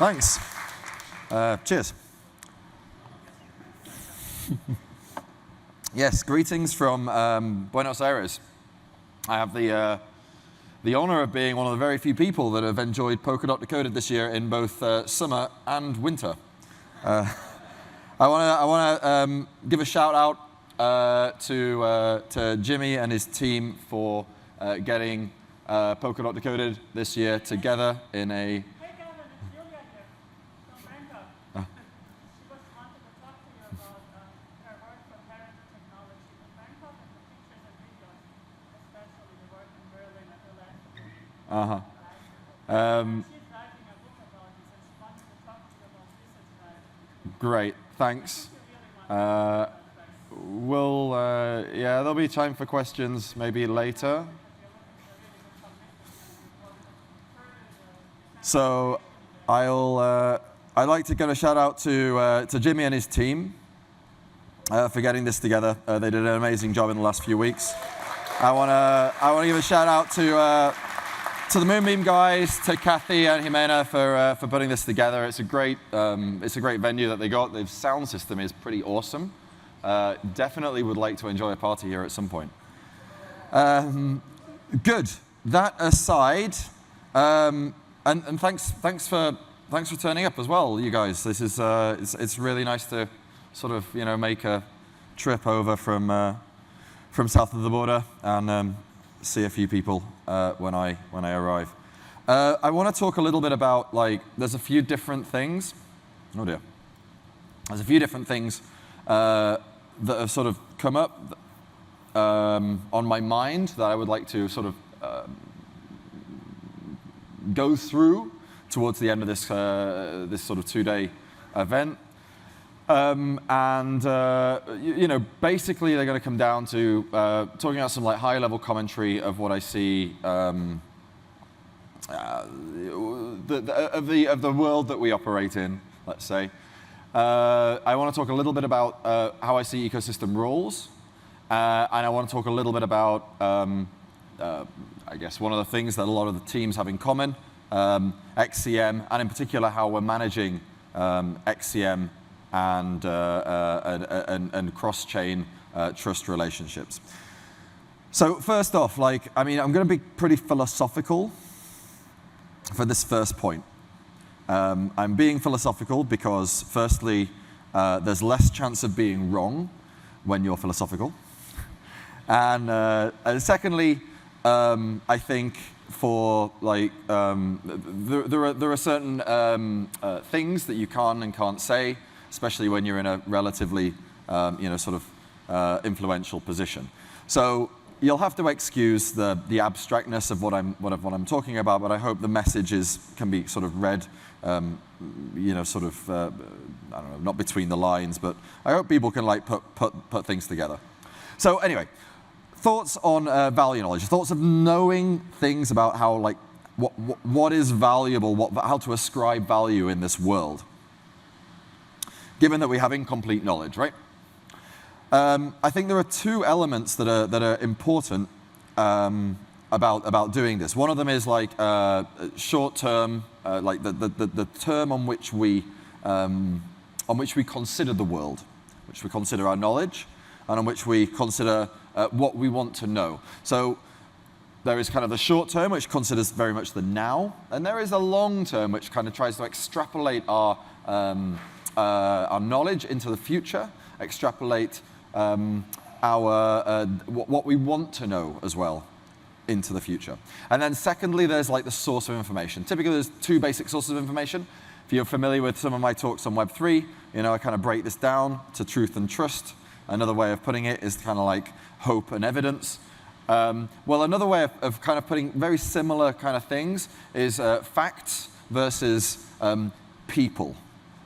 Thanks. Cheers. Yes, greetings from Buenos Aires. I have the honor of being one of the very few people that have enjoyed Polkadot Decoded this year in both summer and winter. I want to give a shout out to Jimmy and his team for getting Polkadot Decoded this year together in a... Great, thanks. Yeah, there'll be time for questions maybe later. So I'd like to give a shout out to Jimmy and his team for getting this together. They did an amazing job in the last few weeks. I want to give a shout out to the Moonbeam guys, to Kathy and Jimena for putting this together. It's a great venue that they got. The sound system is pretty awesome. Definitely would like to enjoy a party here at some point. Good. That aside, and thanks for turning up as well, you guys. This is it's really nice to sort of make a trip over from south of the border and see a few people when I arrive. I want to talk a little bit about, there's a few different things. Oh dear. There's a few different things that have sort of come up on my mind that I would like to sort of go through towards the end of this this sort of 2-day event. Basically they're going to come down to talking about some high-level commentary of what I see of the world that we operate in, let's say. I want to talk a little bit about how I see ecosystem roles, and I want to talk a little bit about, I guess, one of the things that a lot of the teams have in common, XCM, and in particular how we're managing XCM and cross-chain trust relationships. So first off, I'm going to be pretty philosophical for this first point. I'm being philosophical because, firstly, there's less chance of being wrong when you're philosophical. And secondly, I think for there are certain things that you can and can't say, especially when you're in a relatively, influential position. So you'll have to excuse the abstractness of what I'm talking about, but I hope the message can be sort of read, I don't know, not between the lines, but I hope people can put things together. So anyway, thoughts on value knowledge, thoughts of knowing things about how what is valuable, how to ascribe value in this world, given that we have incomplete knowledge, right? I think there are two elements that are important about doing this. One of them is short term, the term on which we consider the world, which we consider our knowledge, and on which we consider what we want to know. So there is kind of the short term, which considers very much the now, and there is a long term, which kind of tries to extrapolate our knowledge into the future, extrapolate what we want to know as well into the future. And then secondly, there's the source of information. Typically, there's two basic sources of information. If you're familiar with some of my talks on Web3, I kind of break this down to truth and trust. Another way of putting it is kind of like hope and evidence. Well, another way of kind of putting very similar kind of things is facts versus people.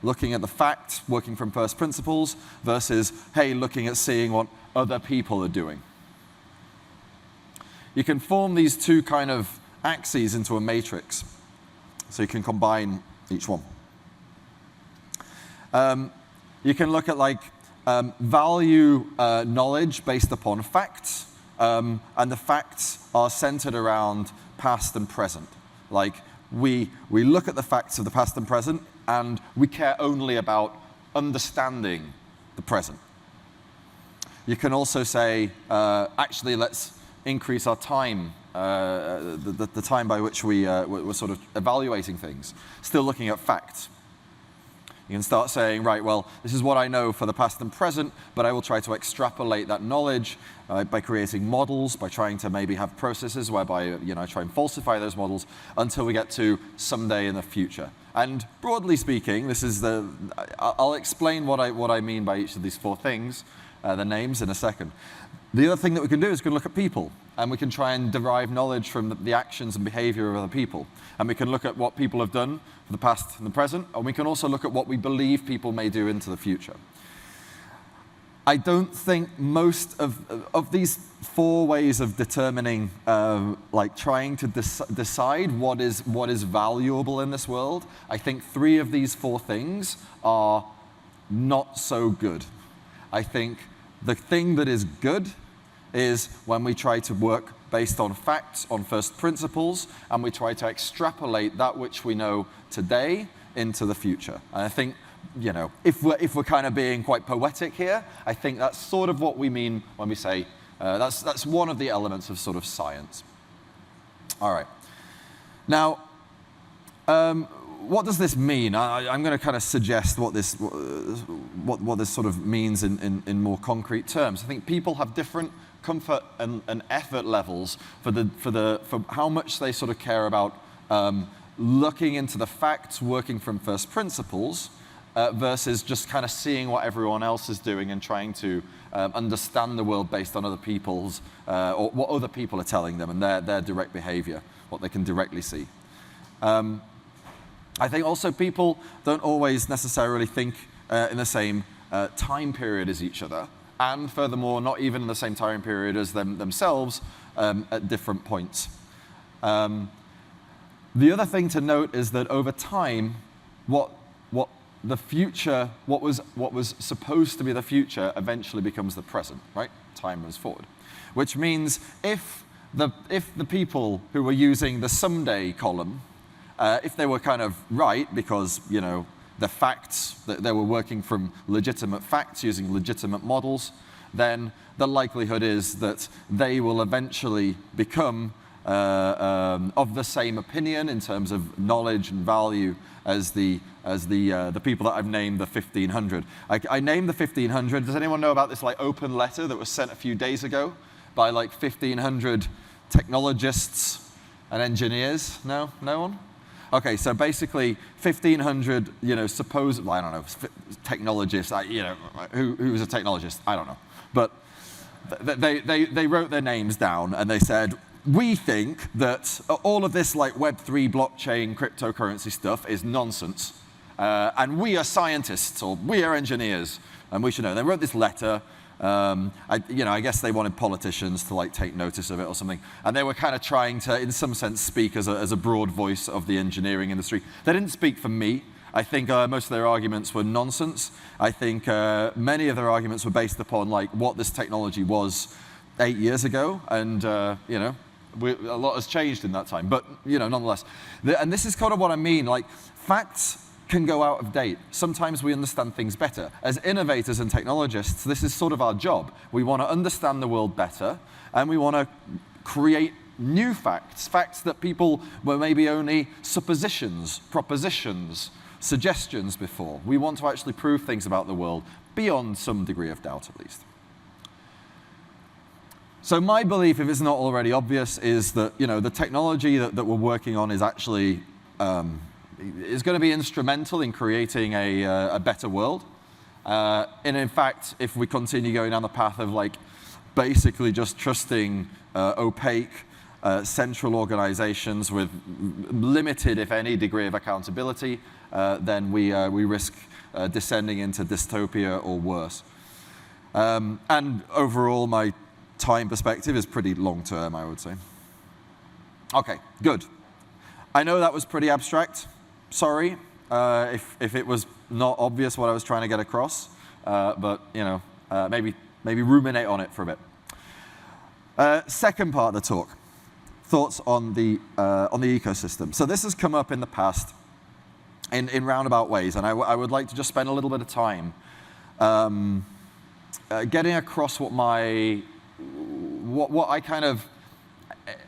Looking at the facts, working from first principles, versus, hey, looking at seeing what other people are doing. You can form these two kind of axes into a matrix, so you can combine each one. You can look at value knowledge based upon facts, and the facts are centered around past and present. We look at the facts of the past and present, and we care only about understanding the present. You can also say, actually, let's increase our time, the time by which we're sort of evaluating things, still looking at facts. You can start saying, right, well, this is what I know for the past and present, but I will try to extrapolate that knowledge by creating models, by trying to maybe have processes whereby I try and falsify those models until we get to someday in the future. And broadly speaking, this is I'll explain what I mean by each of these four things, the names, in a second. The other thing that we can do is we can look at people, and we can try and derive knowledge from the actions and behavior of other people. And we can look at what people have done for the past and the present, and we can also look at what we believe people may do into the future. I don't think most of these four ways of determining, trying to decide what is valuable in this world, I think three of these four things are not so good. I think the thing that is good is when we try to work based on facts, on first principles, and we try to extrapolate that which we know today into the future. And I think, if we're kind of being quite poetic here, I think that's sort of what we mean when we say that's one of the elements of sort of science. All right. Now, what does this mean? I'm going to kind of suggest what this sort of means in more concrete terms. I think people have different comfort and effort levels for how much they sort of care about looking into the facts, working from first principles, versus just kind of seeing what everyone else is doing and trying to understand the world based on other people's, or what other people are telling them and their direct behavior, what they can directly see. I think also people don't always necessarily think in the same time period as each other, and furthermore, not even in the same time period as themselves at different points. The other thing to note is that over time, what was supposed to be the future eventually becomes the present, right? Time moves forward, which means if the people who were using the someday column, if they were kind of right, because the facts, that they were working from legitimate facts using legitimate models, then the likelihood is that they will eventually become of the same opinion in terms of knowledge and value as the people that I've named the 1500. I named the 1500. Does anyone know about this open letter that was sent a few days ago by 1500 technologists and engineers? No one? Okay, so basically 1,500, supposed, I don't know, technologists, who's a technologist? I don't know. But they wrote their names down and they said, we think that all of this Web3 blockchain cryptocurrency stuff is nonsense. And we are scientists, or we are engineers, and we should know. They wrote this letter. I guess they wanted politicians to take notice of it or something, and they were kind of trying to, in some sense, speak as a broad voice of the engineering industry. They didn't speak for me. I think most of their arguments were nonsense. I think many of their arguments were based upon what this technology was 8 years ago, and a lot has changed in that time. But nonetheless, and this is kind of what I mean. Facts can go out of date. Sometimes we understand things better. As innovators and technologists, this is sort of our job. We want to understand the world better, and we want to create new facts, facts that people were maybe only suppositions, propositions, suggestions before. We want to actually prove things about the world beyond some degree of doubt, at least. So my belief, if it's not already obvious, is that the technology that we're working on is actually is going to be instrumental in creating a better world. And in fact, if we continue going down the path of basically just trusting opaque central organizations with limited, if any, degree of accountability, then we risk descending into dystopia or worse. And overall, my time perspective is pretty long-term, I would say. Okay, good. I know that was pretty abstract. Sorry if it was not obvious what I was trying to get across, but maybe ruminate on it for a bit. Second part of the talk, thoughts on the ecosystem. So this has come up in the past in roundabout ways, and I would like to just spend a little bit of time getting across what I kind of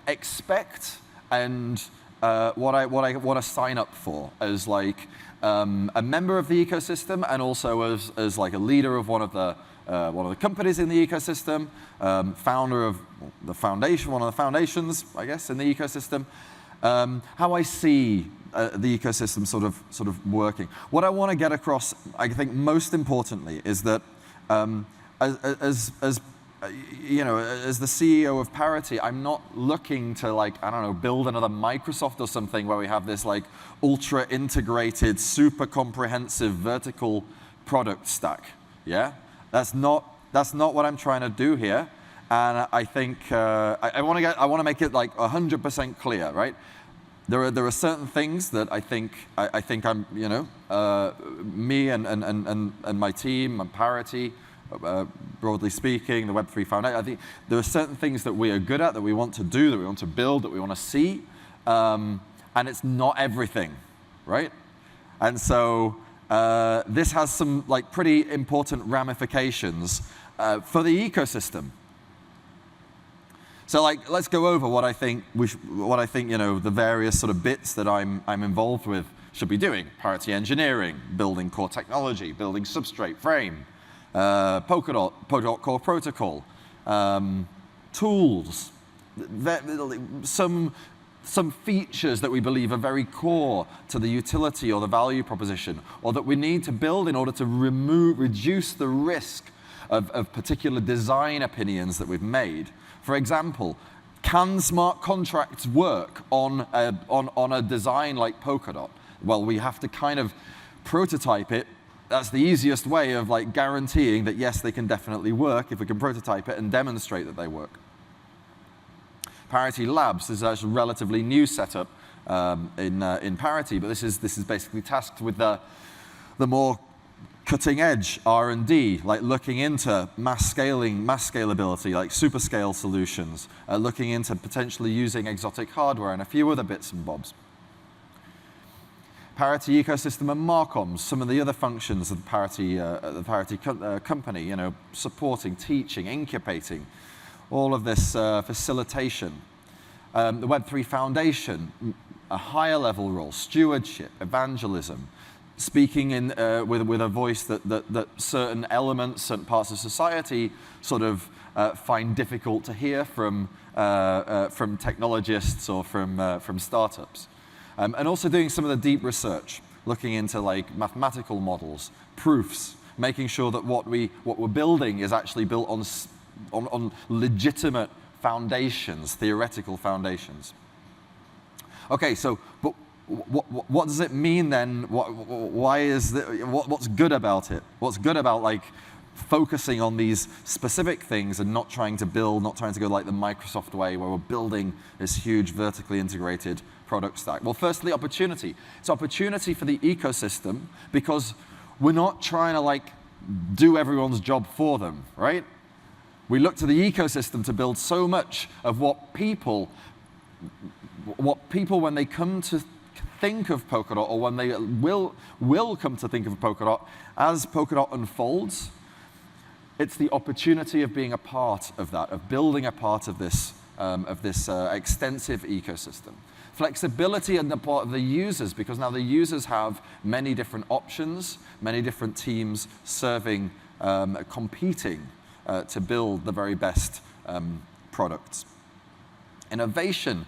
expect and what I want to sign up for as like a member of the ecosystem, and also as like a leader of one of the companies in the ecosystem, founder of the foundation, one of the foundations, I guess, in the ecosystem. How I see the ecosystem sort of working. What I want to get across, I think, most importantly, is that as you know, as the CEO of Parity, I'm not looking to, like, I don't know, build another Microsoft or something where we have this like ultra integrated, super comprehensive vertical product stack. Yeah, that's not what I'm trying to do here. And I think I want to make it like 100% clear, right? There are certain things that I think I'm, you know, me and my team and Parity, broadly speaking, the Web3 Foundation, I think there are certain things that we are good at, that we want to do, that we want to build, that we want to see, and it's not everything, right? And so this has some like pretty important ramifications for the ecosystem. So like, let's go over what I think you know, the various sort of bits that I'm involved with should be doing. Parity engineering, building core technology, building substrate frame, Polkadot core protocol, tools, some features that we believe are very core to the utility or the value proposition, or that we need to build in order to reduce the risk of particular design opinions that we've made. For example, can smart contracts work on a design like Polkadot? Well, we have to kind of prototype it. That's the easiest way of like guaranteeing that yes, they can definitely work if we can prototype it and demonstrate that they work. Parity Labs is actually a relatively new setup in Parity, but this is basically tasked with the more cutting edge R&D, like looking into mass scalability, like super scale solutions, looking into potentially using exotic hardware and a few other bits and bobs. Parity ecosystem and Marcoms, some of the other functions of the Parity company, you know, supporting, teaching, incubating, all of this facilitation. The Web3 Foundation, a higher level role, stewardship, evangelism, speaking in with a voice that certain elements, certain parts of society sort of find difficult to hear from technologists or from startups. And also doing some of the deep research, looking into like mathematical models, proofs, making sure that what we're building is actually built on legitimate foundations, theoretical foundations. Okay, so but what does it mean then? Why is what's good about it? What's good about like focusing on these specific things and not trying to go like the Microsoft way where we're building this huge vertically integrated product stack? Well, firstly, opportunity. It's opportunity for the ecosystem because we're not trying to like do everyone's job for them, right? We look to the ecosystem to build so much of what people when they come to think of Polkadot, or when they will come to think of Polkadot, as Polkadot unfolds, it's the opportunity of being a part of that, of building a part of this extensive ecosystem. Flexibility on the part of the users, because now the users have many different options, many different teams serving, competing to build the very best products. Innovation.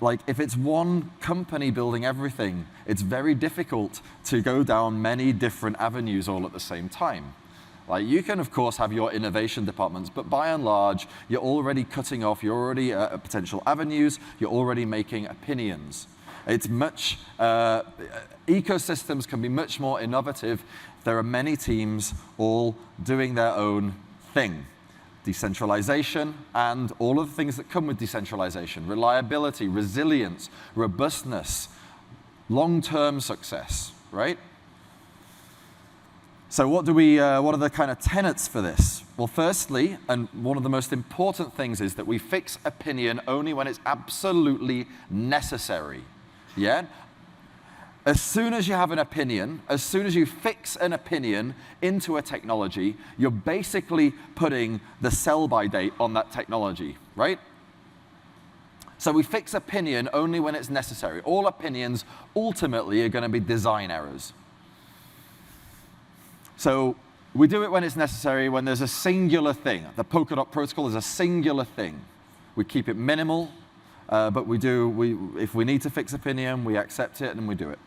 Like, if it's one company building everything, it's very difficult to go down many different avenues all at the same time. Like, you can, of course, have your innovation departments, but by and large, you're already cutting off, you're already at potential avenues, you're already making opinions. It's much, ecosystems can be much more innovative. There are many teams all doing their own thing. Decentralization and all of the things that come with decentralization, reliability, resilience, robustness, long-term success, right? So what are the kind of tenets for this? Well, firstly, and one of the most important things is that we fix opinion only when it's absolutely necessary. Yeah? As soon as you have an opinion, as soon as you fix an opinion into a technology, you're basically putting the sell-by date on that technology, right? So we fix opinion only when it's necessary. All opinions ultimately are going to be design errors. So we do it when it's necessary, when there's a singular thing. The Polkadot protocol is a singular thing. We keep it minimal, but if we need to fix opinion, we accept it and we do it.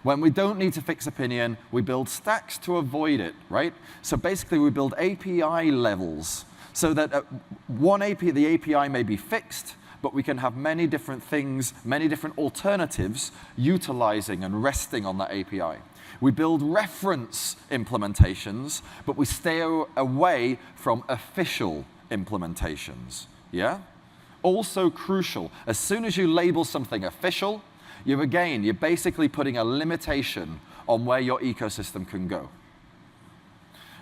When we don't need to fix opinion, we build stacks to avoid it, right? So basically, we build API levels so that the API may be fixed, but we can have many different things, many different alternatives utilizing and resting on that API. We build reference implementations, but we stay away from official implementations. Yeah? Also crucial, as soon as you label something official, you're basically putting a limitation on where your ecosystem can go.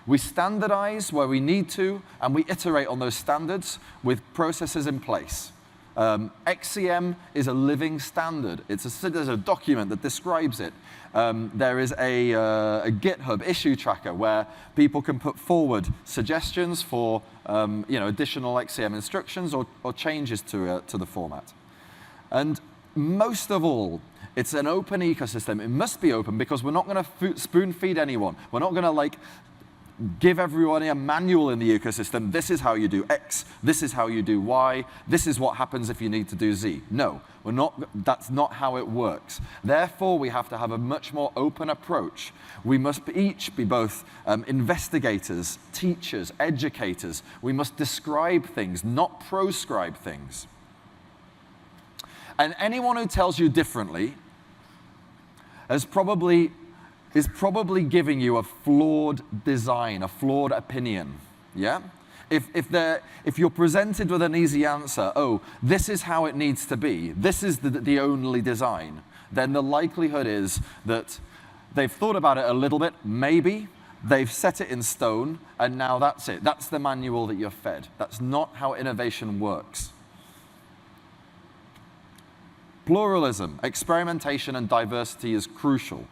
We standardize where we need to, and we iterate on those standards with processes in place. XCM is a living standard. There's a document that describes it. There is a GitHub issue tracker where people can put forward suggestions for additional XCM instructions or changes to the format. And most of all, it's an open ecosystem. It must be open because we're not going to spoon feed anyone. We're not going to give everyone a manual in the ecosystem. This is how you do X. This is how you do Y. This is what happens if you need to do Z. No, that's not how it works. Therefore, we have to have a much more open approach. We must each be both investigators, teachers, educators. We must describe things, not proscribe things. And anyone who tells you differently is probably giving you a flawed design, a flawed opinion. Yeah? If you're presented with an easy answer, oh, this is how it needs to be, this is the only design, then the likelihood is that they've thought about it a little bit, maybe, they've set it in stone, and now that's it. That's the manual that you're fed. That's not how innovation works. Pluralism, experimentation, and diversity is crucial.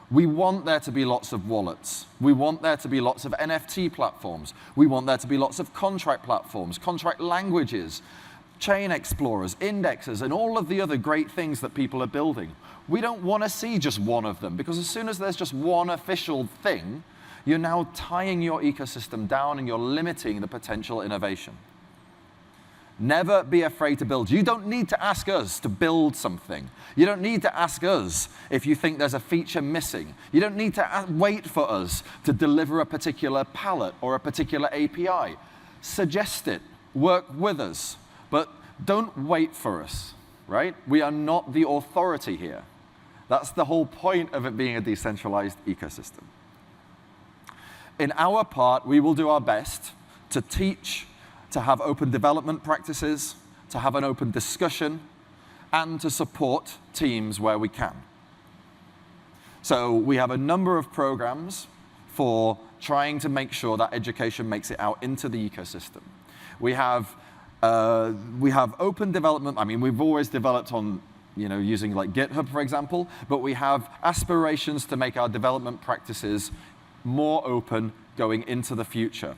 We want there to be lots of wallets. We want there to be lots of NFT platforms. We want there to be lots of contract platforms, contract languages, chain explorers, indexes, and all of the other great things that people are building. We don't want to see just one of them, because as soon as there's just one official thing, you're now tying your ecosystem down and you're limiting the potential innovation. Never be afraid to build. You don't need to ask us to build something. You don't need to ask us if you think there's a feature missing. You don't need to wait for us to deliver a particular palette or a particular API. Suggest it. Work with us. But don't wait for us, right? We are not the authority here. That's the whole point of it being a decentralized ecosystem. In our part, we will do our best to teach, to have open development practices, to have an open discussion, and to support teams where we can. So we have a number of programs for trying to make sure that education makes it out into the ecosystem. We have open development. I mean, we've always developed on using like GitHub, for example, but we have aspirations to make our development practices more open going into the future.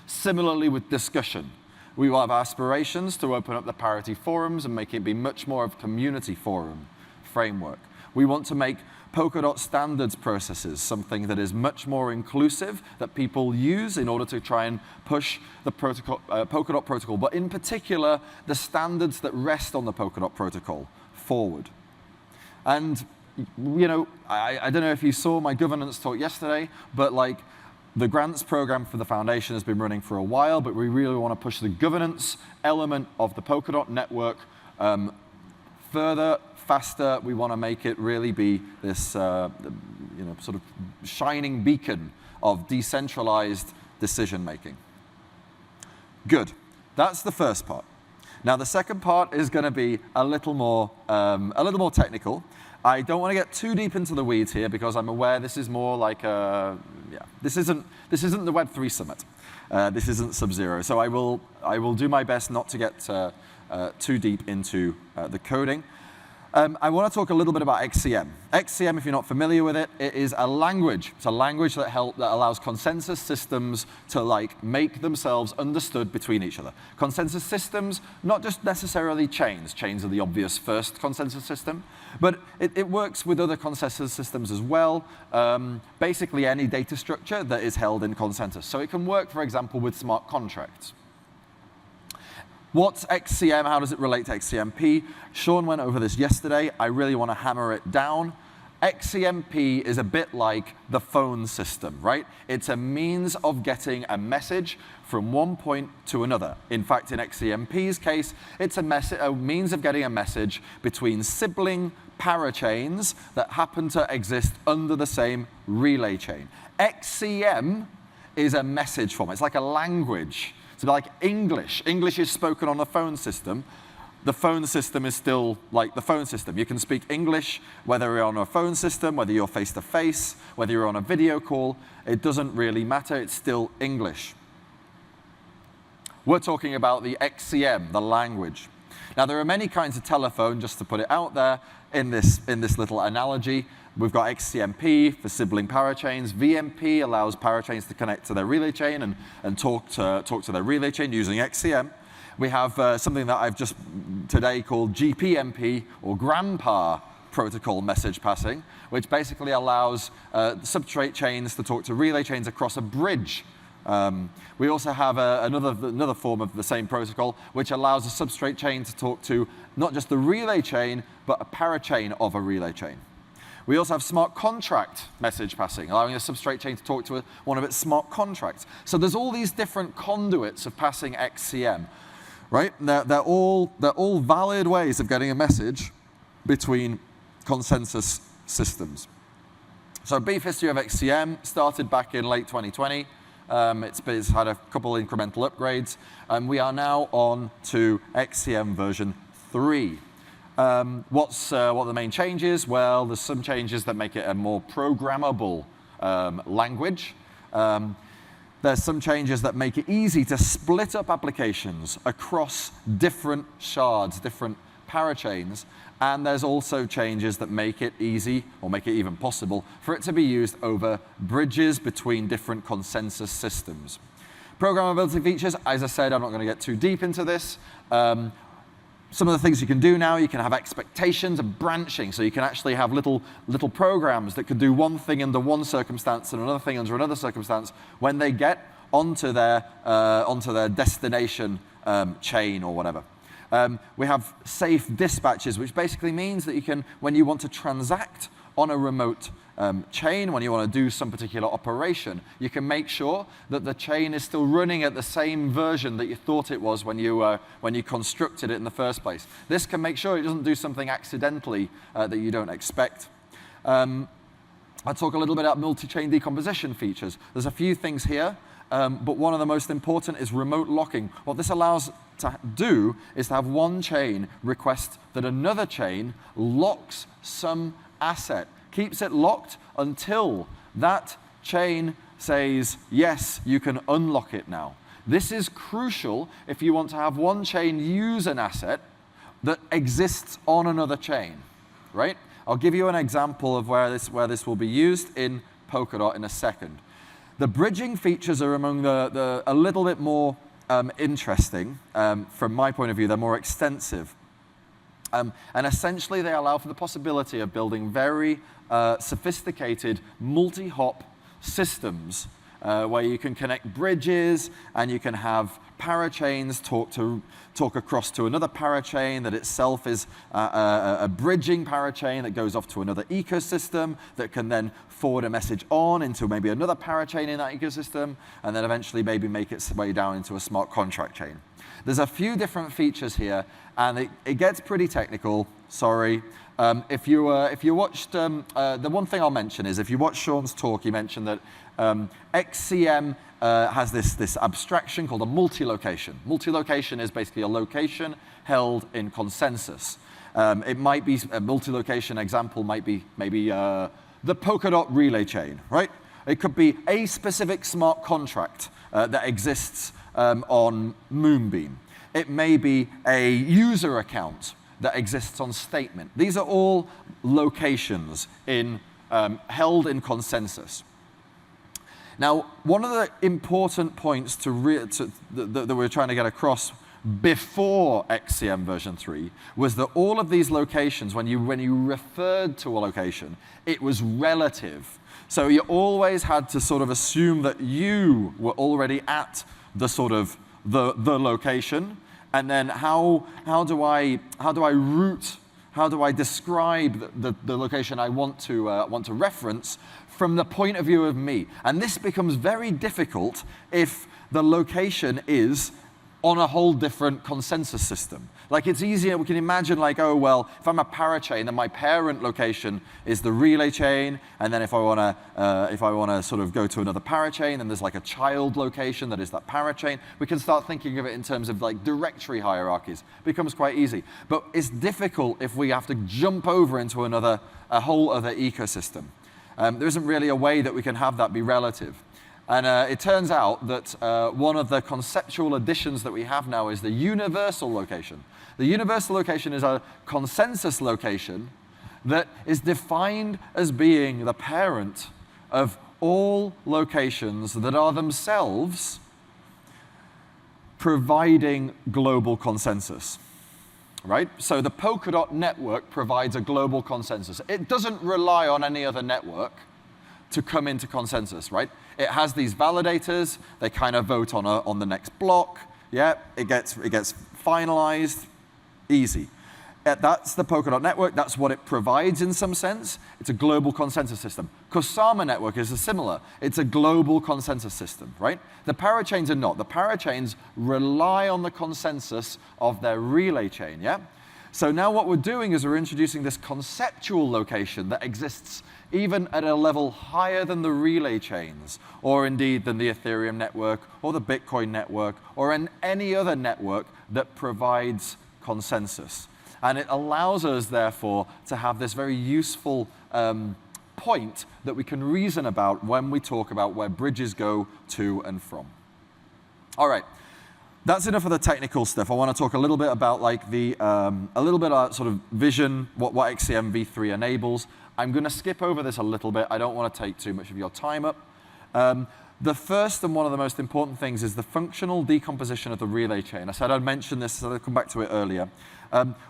Similarly with discussion, we will have aspirations to open up the parity forums and make it be much more of a community forum framework. We want to make Polkadot standards processes something that is much more inclusive, that people use in order to try and push the Polkadot protocol, but in particular, the standards that rest on the Polkadot protocol forward. And I don't know if you saw my governance talk yesterday, but the grants program for the foundation has been running for a while, but we really want to push the governance element of the Polkadot network further, faster. We want to make it really be this sort of shining beacon of decentralized decision making. Good. That's the first part. Now, the second part is going to be a little more technical. I don't want to get too deep into the weeds here because I'm aware this is more like this isn't the Web3 Summit. This isn't Sub-Zero. So I will do my best not to get too deep into the coding. I want to talk a little bit about XCM. XCM, if you're not familiar with it, it is a language. It's a language that allows consensus systems to make themselves understood between each other. Consensus systems, not just necessarily chains. Chains are the obvious first consensus system, but it works with other consensus systems as well. Basically, any data structure that is held in consensus. So it can work, for example, with smart contracts. What's XCM? How does it relate to XCMP? Sean went over this yesterday. I really want to hammer it down. XCMP is a bit like the phone system, right? It's a means of getting a message from one point to another. In fact, in XCMP's case, it's a means of getting a message between sibling parachains that happen to exist under the same relay chain. XCM is a message format. It's like a language. So like English. English is spoken on the phone system. The phone system is still like the phone system. You can speak English whether you're on a phone system, whether you're face-to-face, whether you're on a video call. It doesn't really matter. It's still English. We're talking about the XCM, the language. Now, there are many kinds of telephone, just to put it out there, in this little analogy. We've got XCMP for sibling parachains. VMP allows parachains to connect to their relay chain and talk to their relay chain using XCM. We have something that I've just today called GPMP, or Grandpa Protocol Message Passing, which basically allows substrate chains to talk to relay chains across a bridge. We also have another form of the same protocol, which allows a substrate chain to talk to not just the relay chain, but a parachain of a relay chain. We also have smart contract message passing, allowing a substrate chain to talk to one of its smart contracts. So there's all these different conduits of passing XCM, right? They're all valid ways of getting a message between consensus systems. So brief history of XCM started back in late 2020. It's had a couple incremental upgrades, and we are now on to XCM version 3. What are the main changes? Well, there's some changes that make it a more programmable language. There's some changes that make it easy to split up applications across different shards, different parachains. And there's also changes that make it easy, or make it even possible, for it to be used over bridges between different consensus systems. Programmability features, as I said, I'm not going to get too deep into this. Some of the things you can do now, you can have expectations and branching, so you can actually have little programs that could do one thing under one circumstance and another thing under another circumstance when they get onto their destination chain or whatever. We have safe dispatches, which basically means that you can, when you want to transact on a remote chain, when you want to do some particular operation, you can make sure that the chain is still running at the same version that you thought it was when you constructed it in the first place. This can make sure it doesn't do something accidentally that you don't expect. I'll talk a little bit about multi-chain decomposition features. There's a few things here, but one of the most important is remote locking. What this allows to do is to have one chain request that another chain locks some asset, keeps it locked until that chain says, yes, you can unlock it now. This is crucial if you want to have one chain use an asset that exists on another chain, right? I'll give you an example of where this will be used in Polkadot in a second. The bridging features are among a little bit more interesting. From my point of view, they're more extensive. And essentially, they allow for the possibility of building very sophisticated multi-hop systems where you can connect bridges and you can have parachains talk across to another parachain that itself is a bridging parachain that goes off to another ecosystem that can then forward a message on into maybe another parachain in that ecosystem, and then eventually maybe make its way down into a smart contract chain. There's a few different features here, and it gets pretty technical, sorry. If you watched, the one thing I'll mention is if you watch Sean's talk, he mentioned that XCM has this abstraction called a multi-location. Multi-location is basically a location held in consensus. It might be, a multi-location example might be maybe the Polkadot relay chain, right? It could be a specific smart contract that exists on Moonbeam. It may be a user account that exists on Statement. These are all locations held in consensus. Now, one of the important points that we're trying to get across before XCM version 3 was that all of these locations, when you referred to a location, it was relative. So you always had to sort of assume that you were already at the sort of the location, and then how do I describe the location I want to reference from the point of view of me? And this becomes very difficult if the location is on a whole different consensus system. Like, it's easier, we can imagine like, oh, well, if I'm a parachain, then my parent location is the relay chain, and then if I wanna sort of go to another parachain, then there's like a child location that is that parachain. We can start thinking of it in terms of like directory hierarchies. It becomes quite easy. But it's difficult if we have to jump over into a whole other ecosystem. There isn't really a way that we can have that be relative. And it turns out that one of the conceptual additions that we have now is the universal location. The universal location is a consensus location that is defined as being the parent of all locations that are themselves providing global consensus. Right? So the Polkadot network provides a global consensus. It doesn't rely on any other network to come into consensus, right? It has these validators. They kind of vote on the next block. Yeah, it gets finalized. Easy. That's the Polkadot network. That's what it provides in some sense. It's a global consensus system. Kusama network is similar. It's a global consensus system, right? The parachains are not. The parachains rely on the consensus of their relay chain, yeah? So now what we're doing is we're introducing this conceptual location that exists even at a level higher than the relay chains, or indeed than the Ethereum network, or the Bitcoin network, or any other network that provides consensus. And it allows us, therefore, to have this very useful point that we can reason about when we talk about where bridges go to and from. All right. That's enough of the technical stuff. I want to talk a little bit about like a little bit of sort of vision, what XCM v3 enables. I'm going to skip over this a little bit. I don't want to take too much of your time up. The first and one of the most important things is the functional decomposition of the relay chain. I said I'd mention this, so I'll come back to it earlier.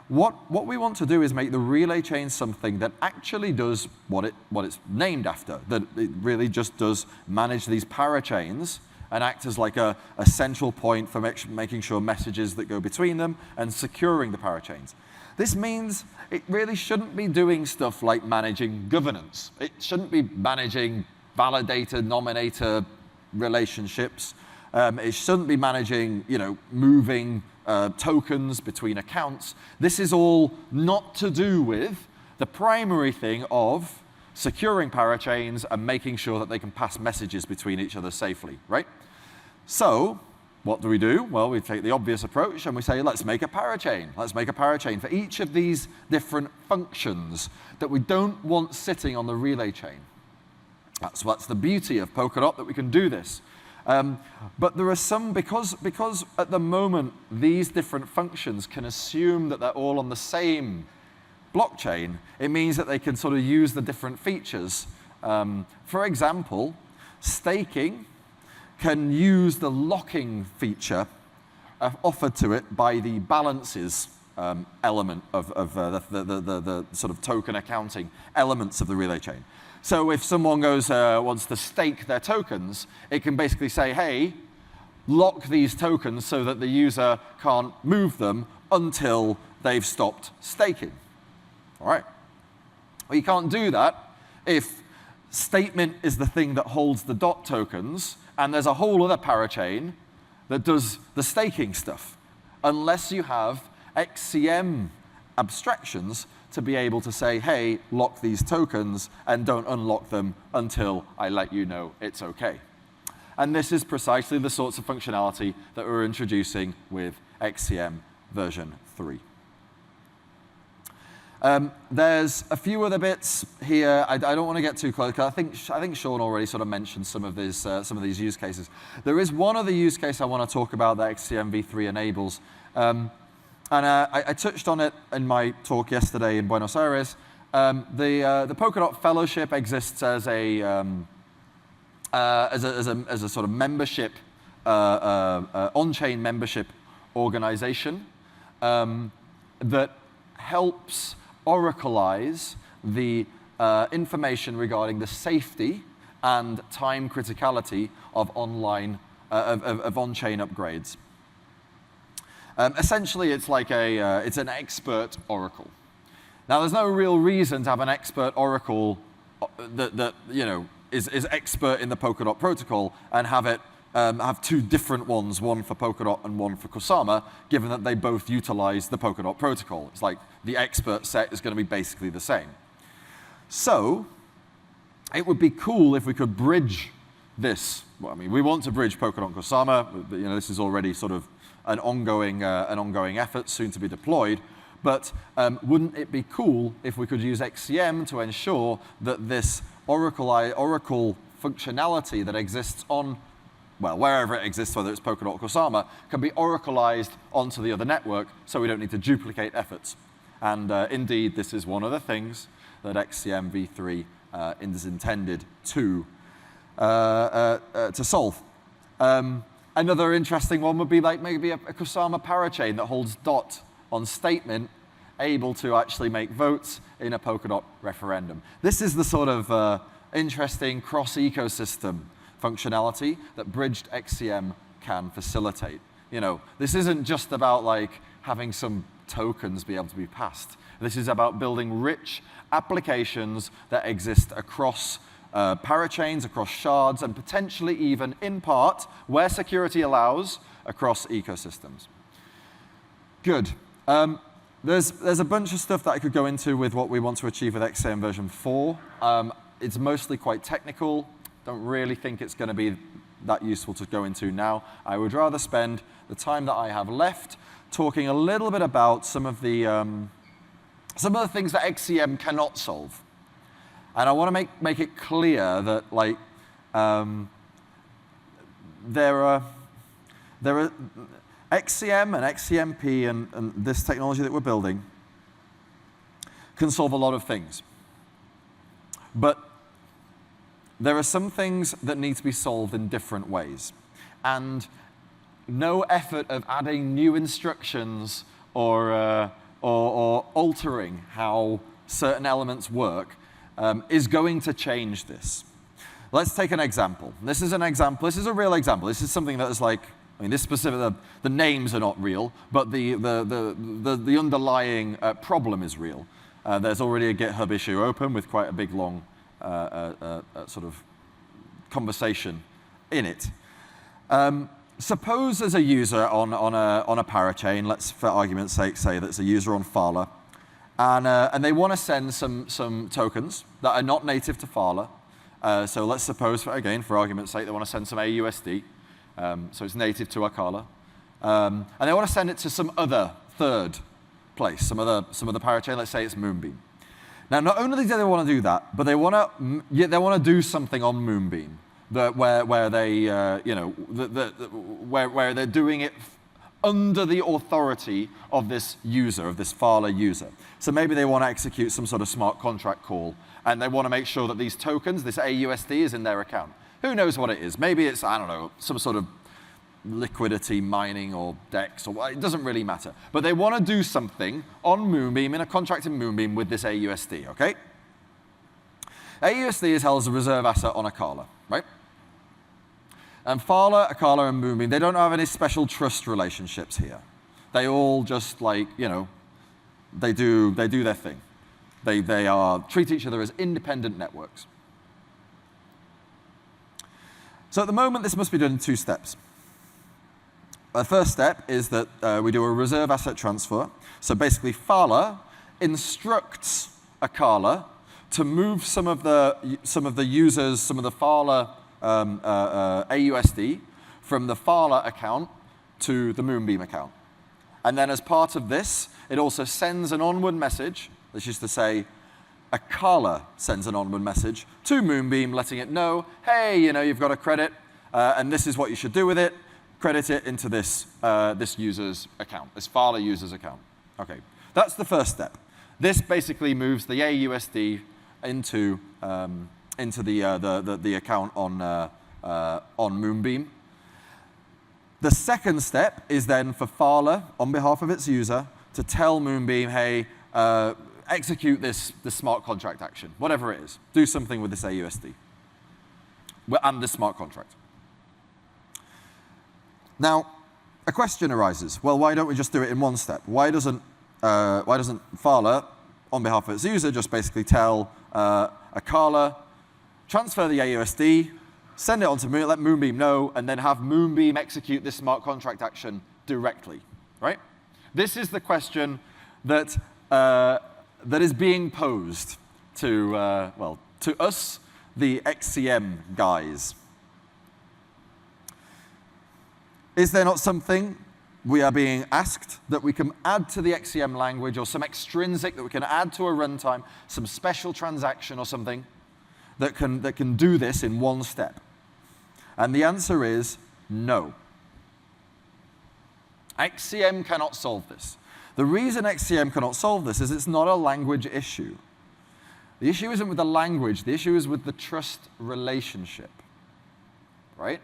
What we want to do is make the relay chain something that actually does what it's named after, that it really just does manage these parachains and act as like a central point for making sure messages that go between them and securing the parachains. This means it really shouldn't be doing stuff like managing governance. It shouldn't be managing validator-nominator relationships. It shouldn't be managing, moving tokens between accounts. This is all not to do with the primary thing of securing parachains and making sure that they can pass messages between each other safely, right? So what do? Well, we take the obvious approach and we say, let's make a parachain. Let's make a parachain for each of these different functions that we don't want sitting on the relay chain. That's the beauty of Polkadot, that we can do this. But there are some, because at the moment these different functions can assume that they're all on the same blockchain, it means that they can sort of use the different features. For example, staking can use the locking feature offered to it by the balances element of the sort of token accounting elements of the relay chain. So if someone wants to stake their tokens, it can basically say, hey, lock these tokens so that the user can't move them until they've stopped staking. All right. Well, you can't do that if statement is the thing that holds the DOT tokens, and there's a whole other parachain that does the staking stuff, unless you have XCM abstractions to be able to say, hey, lock these tokens and don't unlock them until I let you know it's okay. And this is precisely the sorts of functionality that we're introducing with XCM version 3. There's a few other bits here. I don't want to get too close, because I think Sean already sort of mentioned some of these use cases. There is one other use case I want to talk about that XCM v3 enables. I touched on it in my talk yesterday in Buenos Aires. The Polkadot Fellowship exists as a sort of membership, on-chain membership organization that helps oracleize the information regarding the safety and time criticality of on-chain upgrades. Essentially, it's like it's an expert oracle. Now, there's no real reason to have an expert oracle that is expert in the Polkadot protocol and have two different ones, one for Polkadot and one for Kusama, given that they both utilize the Polkadot protocol. It's like the expert set is going to be basically the same. So it would be cool if we could bridge this. Well, I mean, we want to bridge Polkadot and Kusama. This is already sort of an ongoing effort, soon to be deployed. But wouldn't it be cool if we could use XCM to ensure that this oracle functionality that exists on, well, wherever it exists, whether it's Polkadot or Kusama, can be oracleized onto the other network, so we don't need to duplicate efforts. And indeed, this is one of the things that XCM v3 is intended to solve. Another interesting one would be like maybe a Kusama parachain that holds dot on statement, able to actually make votes in a Polkadot referendum. This is the sort of interesting cross-ecosystem functionality that bridged XCM can facilitate. This isn't just about like having some tokens be able to be passed. This is about building rich applications that exist across parachains, across shards, and potentially even, in part, where security allows, across ecosystems. Good. There's a bunch of stuff that I could go into with what we want to achieve with XCM version 4. It's mostly quite technical. Don't really think it's going to be that useful to go into now. I would rather spend the time that I have left talking a little bit about some of the things that XCM cannot solve. And I want to make it clear that there are XCM and XCMP and this technology that we're building can solve a lot of things. But there are some things that need to be solved in different ways. And no effort of adding new instructions or altering how certain elements work is going to change this. Let's take an example. This is an example. This is a real example. This is something that is like, I mean, this specific, the names are not real, but the underlying problem is real. There's already a GitHub issue open with quite a big, long sort of conversation in it. Suppose there's a user on a parachain. Let's, for argument's sake, say that's a user on Fala, and they want to send some tokens that are not native to Fala. So let's suppose, again, for argument's sake, they want to send some AUSD. So it's native to Akala. And they want to send it to some other third place, some other parachain. Let's say it's Moonbeam. Now, not only do they want to do that, but they want to do something on Moonbeam where they're doing it under the authority of this user, of this Fala user. So maybe they want to execute some sort of smart contract call, and they want to make sure that these tokens, this AUSD, is in their account. Who knows what it is? Maybe it's, I don't know, some sort of liquidity mining or DEX, or it doesn't really matter. But they want to do something on Moonbeam, in a contract in Moonbeam, with this AUSD, OK? AUSD is held as a reserve asset on Akala, right? And Fala, Akala, and Moonbeam, they don't have any special trust relationships here. They all just they do their thing. They treat each other as independent networks. So at the moment, this must be done in 2 steps. The first step is that we do a reserve asset transfer. So basically, Fala instructs Akala to move some of the users, some of the Fala AUSD from the Fala account to the Moonbeam account. And then as part of this, it also sends an onward message, which is to say, Akala sends an onward message to Moonbeam, letting it know, hey, you've got a credit, and this is what you should do with it. Credit it into this user's account, this Fala user's account. Okay, that's the first step. This basically moves the AUSD into the account on Moonbeam. The second step is then for Fala, on behalf of its user, to tell Moonbeam, hey, execute this smart contract action, whatever it is. Do something with this AUSD and this smart contract. Now, a question arises. Well, why don't we just do it in one step? Why doesn't Fala, on behalf of its user, just basically tell Akala, transfer the AUSD, send it on to Moonbeam, let Moonbeam know, and then have Moonbeam execute this smart contract action directly, right? This is the question that is being posed to us, the XCM guys. Is there not something we are being asked that we can add to the XCM language, or some extrinsic that we can add to a runtime, some special transaction or something that can do this in one step? And the answer is no. XCM cannot solve this. The reason XCM cannot solve this is it's not a language issue. The issue isn't with the language, the issue is with the trust relationship, right?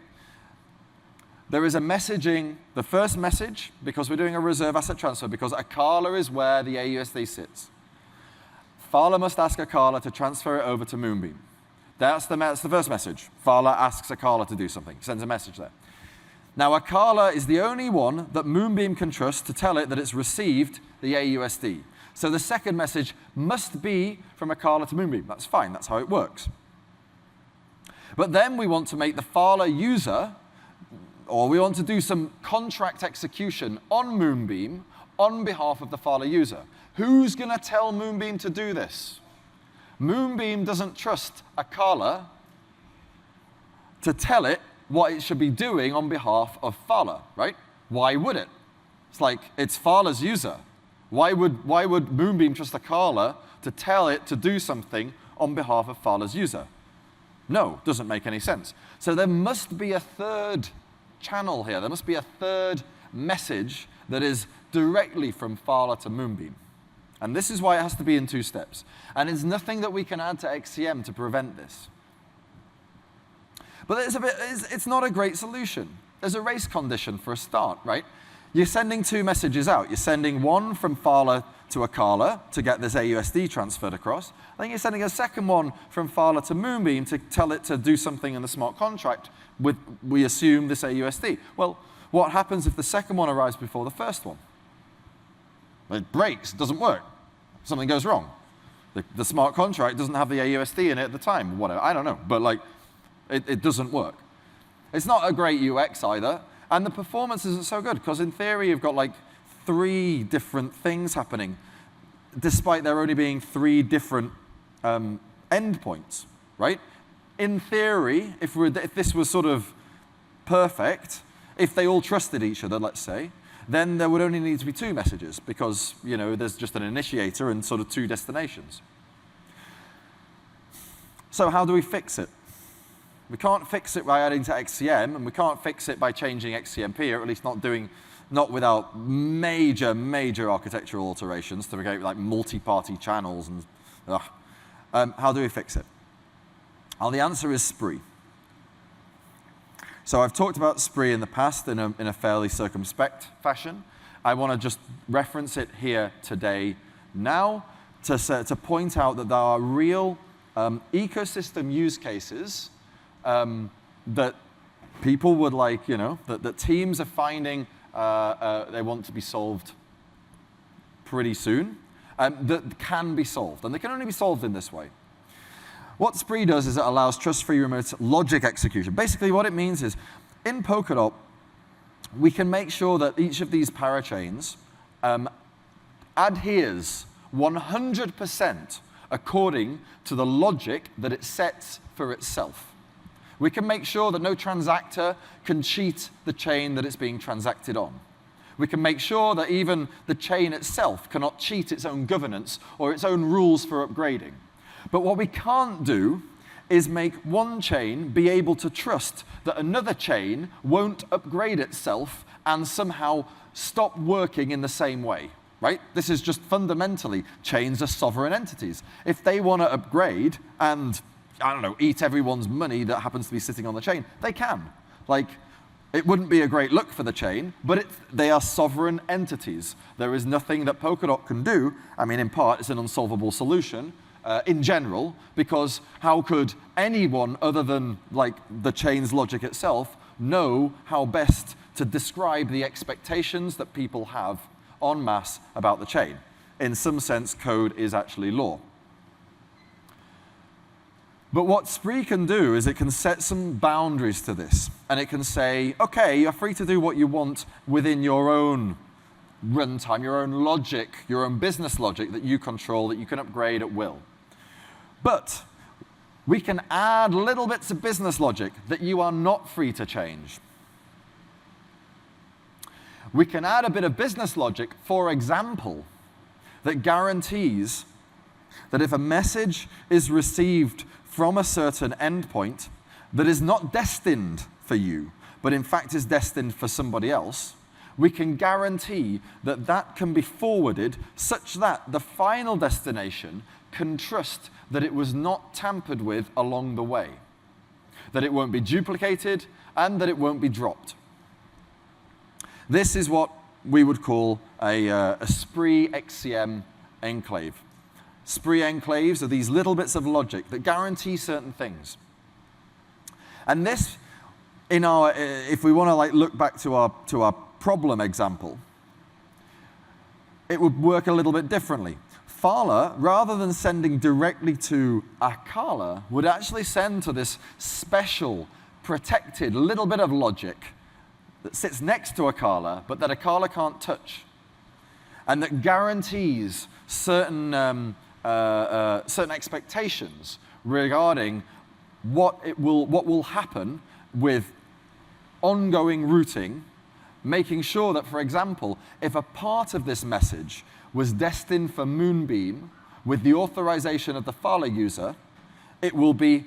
There is a messaging, the first message, because we're doing a reserve asset transfer, because Akala is where the AUSD sits. Fala must ask Akala to transfer it over to Moonbeam. That's the first message. Fala asks Akala to do something, sends a message there. Now, Akala is the only one that Moonbeam can trust to tell it that it's received the AUSD. So the second message must be from Akala to Moonbeam. That's fine, that's how it works. But then we want to make the Fala user, or we want to do some contract execution on Moonbeam on behalf of the Fala user. Who's going to tell Moonbeam to do this? Moonbeam doesn't trust Akala to tell it what it should be doing on behalf of Fala, right? Why would it? It's like, it's Fala's user. Why would Moonbeam trust Akala to tell it to do something on behalf of Fala's user? No, doesn't make any sense. So there must be a third channel here. There must be a third message that is directly from Fala to Moonbeam. And this is why it has to be in two steps. And there's nothing that we can add to XCM to prevent this. But it's not a great solution. There's a race condition for a start, right? You're sending two messages out. You're sending one from Fala to Akala to get this AUSD transferred across. Then you're sending a second one from Fala to Moonbeam to tell it to do something in the smart contract with, we assume, this AUSD. Well, what happens if the second one arrives before the first one? It breaks, it doesn't work. Something goes wrong. The smart contract doesn't have the AUSD in it at the time, whatever, I don't know, but like, it doesn't work. It's not a great UX either, and the performance isn't so good, because in theory you've got like 3 different things happening, despite there only being 3 different endpoints, right? In theory, if this was sort of perfect, if they all trusted each other, let's say, then there would only need to be 2 messages, because there's just an initiator and sort of 2 destinations. So how do we fix it? We can't fix it by adding to XCM, and we can't fix it by changing XCMP, or at least not without major, major architectural alterations to create like multi-party channels and how do we fix it? Well, the answer is Spree. So I've talked about Spree in the past in a fairly circumspect fashion. I want to just reference it here today now to point out that there are real ecosystem use cases that people would like, that teams are finding they want to be solved pretty soon, that can be solved. And they can only be solved in this way. What Spree does is it allows trust-free remote logic execution. Basically what it means is, in Polkadot, we can make sure that each of these parachains adheres 100% according to the logic that it sets for itself. We can make sure that no transactor can cheat the chain that it's being transacted on. We can make sure that even the chain itself cannot cheat its own governance or its own rules for upgrading. But what we can't do is make one chain be able to trust that another chain won't upgrade itself and somehow stop working in the same way, right? This is just fundamentally, chains are sovereign entities. If they want to upgrade and, I don't know, eat everyone's money that happens to be sitting on the chain, they can. Like, it wouldn't be a great look for the chain, but they are sovereign entities. There is nothing that Polkadot can do. I mean, in part, it's an unsolvable solution in general, because how could anyone other than like the chain's logic itself know how best to describe the expectations that people have en masse about the chain? In some sense, code is actually law. But what Spree can do is it can set some boundaries to this. And it can say, OK, you're free to do what you want within your own runtime, your own logic, your own business logic that you control, that you can upgrade at will. But we can add little bits of business logic that you are not free to change. We can add a bit of business logic, for example, that guarantees that if a message is received from a certain endpoint that is not destined for you, but in fact is destined for somebody else, we can guarantee that that can be forwarded such that the final destination can trust that it was not tampered with along the way, that it won't be duplicated, and that it won't be dropped. This is what we would call a Spree XCM enclave. Spree enclaves are these little bits of logic that guarantee certain things. And this, if we want to like look back to our problem example, it would work a little bit differently. Fala, rather than sending directly to Akala, would actually send to this special, protected little bit of logic that sits next to Akala, but that Akala can't touch, and that guarantees certain certain expectations regarding what will happen with ongoing routing, making sure that, for example, if a part of this message was destined for Moonbeam with the authorization of the Fala user, it will be,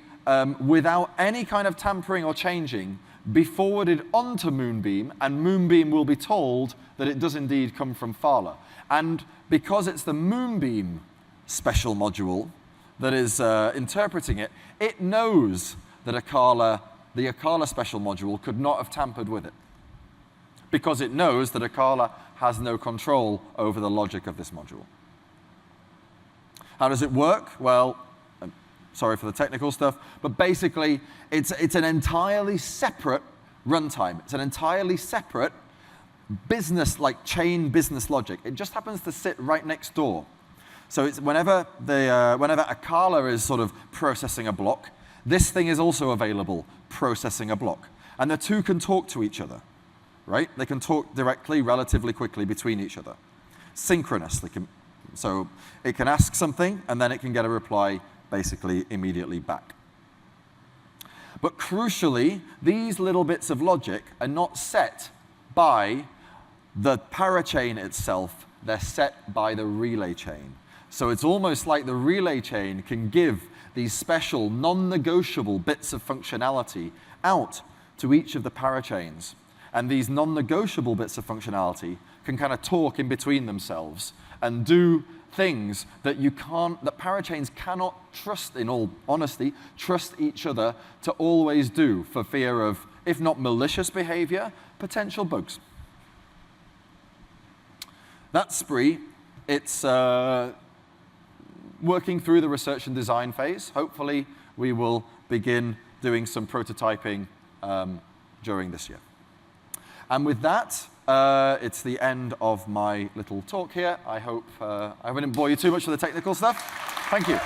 without any kind of tampering or changing, be forwarded onto Moonbeam, and Moonbeam will be told that it does indeed come from Fala. And because it's the Moonbeam special module that is interpreting it, it knows that the Akala special module could not have tampered with it, because it knows that Akala has no control over the logic of this module. How does it work? Well, I'm sorry for the technical stuff, but basically it's an entirely separate runtime. It's an entirely separate business, like chain business logic. It just happens to sit right next door. So it's whenever Akala is sort of processing a block, this thing is also available processing a block. And the two can talk to each other, right? They can talk directly, relatively quickly between each other. Synchronous. So it can ask something, and then it can get a reply basically immediately back. But crucially, these little bits of logic are not set by the parachain itself. They're set by the relay chain. So it's almost like the relay chain can give these special, non-negotiable bits of functionality out to each of the parachains. And these non-negotiable bits of functionality can kind of talk in between themselves and do things that that parachains cannot trust, in all honesty, trust each other to always do, for fear of, if not malicious behavior, potential bugs. That's Spree. It's working through the research and design phase. Hopefully, we will begin doing some prototyping during this year. And with that, it's the end of my little talk here. I hope I didn't bore you too much with the technical stuff. Thank you.